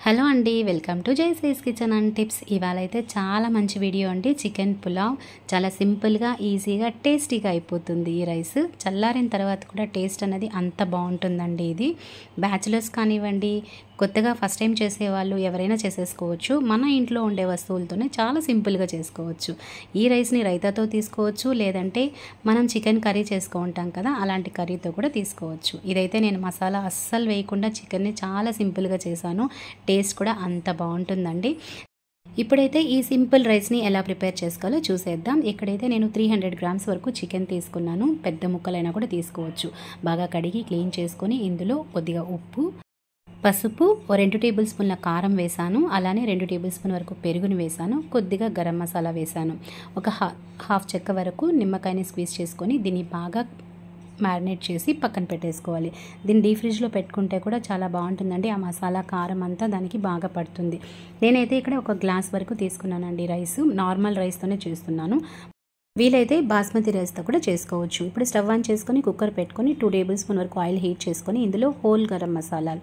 Hello అండి, welcome to Jayashree's kitchen and tips. ఇవాళ అయితే చాలా మంచి వీడియో అండి. చికెన్ పులావ్ చాలా సింపుల్గా, ఈజీగా, టేస్టీగా అయిపోతుంది. ఈ రైస్ చల్లారిన తర్వాత కూడా టేస్ట్ అనేది అంత బాగుంటుందండి. ఇది బ్యాచిలర్స్ కానివ్వండి, కొత్తగా ఫస్ట్ టైం చేసేవాళ్ళు ఎవరైనా చేసేసుకోవచ్చు. మన ఇంట్లో ఉండే వస్తువులతోనే చాలా సింపుల్గా చేసుకోవచ్చు. ఈ రైస్ని రైతాతో తీసుకోవచ్చు, లేదంటే మనం చికెన్ కర్రీ చేసుకుంటాం కదా, అలాంటి కర్రీతో కూడా తీసుకోవచ్చు. ఇదైతే నేను మసాలా అస్సలు వేయకుండా చికెన్ని చాలా సింపుల్గా చేశాను. టేస్ట్ కూడా అంత బాగుంటుందండి. ఇప్పుడైతే ఈ సింపుల్ రైస్ని ఎలా ప్రిపేర్ చేసుకోవాలో చూసేద్దాం. ఇక్కడైతే నేను 300 గ్రామ్స్ వరకు చికెన్ తీసుకున్నాను. పెద్ద ముక్కలైనా కూడా తీసుకోవచ్చు. బాగా కడిగి క్లీన్ చేసుకొని ఇందులో కొద్దిగా ఉప్పు, పసుపు, 2 టేబుల్ స్పూన్ల కారం వేసాను. అలానే 2 టేబుల్ స్పూన్ వరకు పెరుగుని వేసాను. కొద్దిగా గరం మసాలా వేసాను. ఒక హాఫ్ చెక్క వరకు నిమ్మకాయని స్క్వీజ్ చేసుకొని దీన్ని బాగా మ్యారినేట్ చేసి పక్కన పెట్టేసుకోవాలి. దీన్ని డీప్ ఫ్రిడ్జ్లో పెట్టుకుంటే కూడా చాలా బాగుంటుందండి. ఆ మసాలా కారం అంతా దానికి బాగా పడుతుంది. నేనైతే ఇక్కడ ఒక గ్లాస్ వరకు తీసుకున్నానండి రైస్. నార్మల్ రైస్తోనే చేస్తున్నాను. వీలైతే బాస్మతి రైస్తో కూడా చేసుకోవచ్చు. ఇప్పుడు స్టవ్ ఆన్ చేసుకొని కుక్కర్ పెట్టుకొని 2 టేబుల్ స్పూన్ వరకు ఆయిల్ హీట్ చేసుకొని ఇందులో హోల్ గరం మసాలాలు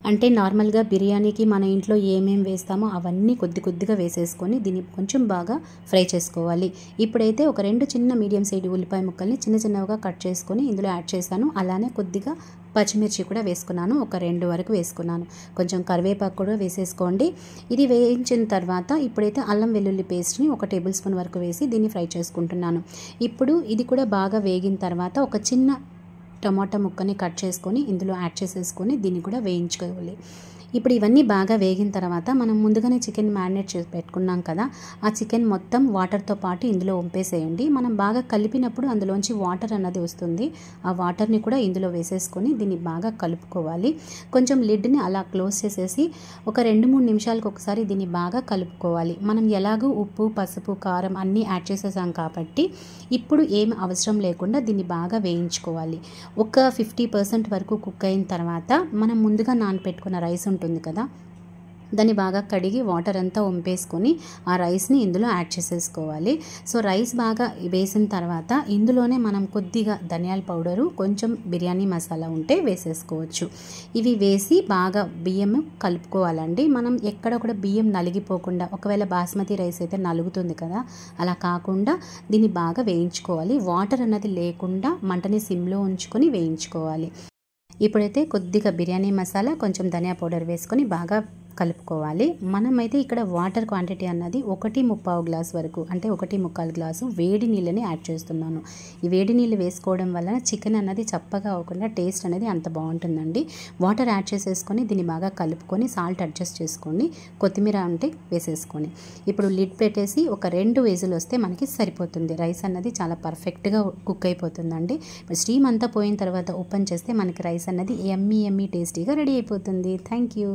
అంటే నార్మల్గా బిర్యానీకి మన ఇంట్లో ఏమేమి వేస్తామో అవన్నీ కొద్దిగా వేసేసుకొని దీన్ని కొంచెం బాగా ఫ్రై చేసుకోవాలి. ఇప్పుడైతే ఒక 2 చిన్న మీడియం సైజ్ ఉల్లిపాయ ముక్కల్ని చిన్నగా కట్ చేసుకొని ఇందులో యాడ్ చేశాను. అలానే కొద్దిగా పచ్చిమిర్చి కూడా వేసుకున్నాను. ఒక 2 వరకు వేసుకున్నాను. కొంచెం కరివేపాకు కూడా వేసేసుకోండి. ఇది వేయించిన తర్వాత ఇప్పుడైతే అల్లం వెల్లుల్లి పేస్ట్ని 1 టేబుల్ స్పూన్ వరకు వేసి దీన్ని ఫ్రై చేసుకుంటున్నాను. ఇప్పుడు ఇది కూడా బాగా వేగిన తర్వాత ఒక చిన్న టమాటా ముక్కని కట్ చేసుకొని ఇందులో యాడ్ చేసేసుకొని దీన్ని కూడా వేయించుకోవాలి. ఇప్పుడు ఇవన్నీ బాగా వేగిన తర్వాత మనం ముందుగానే చికెన్ మ్యారినేట్ చేసి పెట్టుకున్నాం కదా, ఆ చికెన్ మొత్తం వాటర్తో పాటు ఇందులో వంపేసేయండి. మనం బాగా కలిపినప్పుడు అందులోంచి వాటర్ అన్నది వస్తుంది. ఆ వాటర్ని కూడా ఇందులో వేసేసుకొని దీన్ని బాగా కలుపుకోవాలి. కొంచెం లిడ్ని అలా క్లోజ్ చేసేసి ఒక 2-3 నిమిషాలకు ఒకసారి దీన్ని బాగా కలుపుకోవాలి. మనం ఎలాగో ఉప్పు, పసుపు, కారం అన్నీ యాడ్ చేసేసాం కాబట్టి ఇప్పుడు ఏం అవసరం లేకుండా దీన్ని బాగా వేయించుకోవాలి. ఒక 50% వరకు కుక్ అయిన తర్వాత మనం ముందుగా నానపెట్టుకున్న రైస్ ఉంటుంది కదా, దాన్ని బాగా కడిగి వాటర్ అంతా వంపేసుకొని ఆ రైస్ని ఇందులో యాడ్ చేసేసుకోవాలి. సో రైస్ బాగా వేసిన తర్వాత ఇందులోనే మనం కొద్దిగా ధనియాల పౌడరు, కొంచెం బిర్యానీ మసాలా ఉంటే వేసేసుకోవచ్చు. ఇవి వేసి బాగా బియ్యం కలుపుకోవాలండి. మనం ఎక్కడ కూడా బియ్యం నలిగిపోకుండా, ఒకవేళ బాస్మతి రైస్ అయితే నలుగుతుంది కదా, అలా కాకుండా దీన్ని బాగా వేయించుకోవాలి. వాటర్ అన్నది లేకుండా మంటని సిమ్లో ఉంచుకొని వేయించుకోవాలి. ఇప్పుడైతే కొద్దిగా బిర్యానీ మసాలా, కొంచెం ధనియా పౌడర్ వేసుకొని బాగా కలుపుకోవాలి. మనమైతే ఇక్కడ వాటర్ క్వాంటిటీ అన్నది 1.25 గ్లాస్ వరకు, అంటే 1.25 గ్లాసు వేడి నీళ్ళని యాడ్ చేస్తున్నాను. ఈ వేడి నీళ్ళు వేసుకోవడం వలన చికెన్ అన్నది చప్పగా అవ్వకుండా టేస్ట్ అనేది అంత బాగుంటుందండి. వాటర్ యాడ్ చేసేసుకొని దీన్ని బాగా కలుపుకొని సాల్ట్ అడ్జస్ట్ చేసుకొని కొత్తిమీర ఉంటే వేసేసుకొని ఇప్పుడు లిడ్ పెట్టేసి ఒక 2 విజిల్ వస్తే మనకి సరిపోతుంది. రైస్ అన్నది చాలా పర్ఫెక్ట్గా కుక్ అయిపోతుందండి. ఇప్పుడు స్టీమ్ అంతా పోయిన తర్వాత ఓపెన్ చేస్తే మనకి రైస్ అన్నది ఎమ్మీ టేస్టీగా రెడీ అయిపోతుంది. Thank you.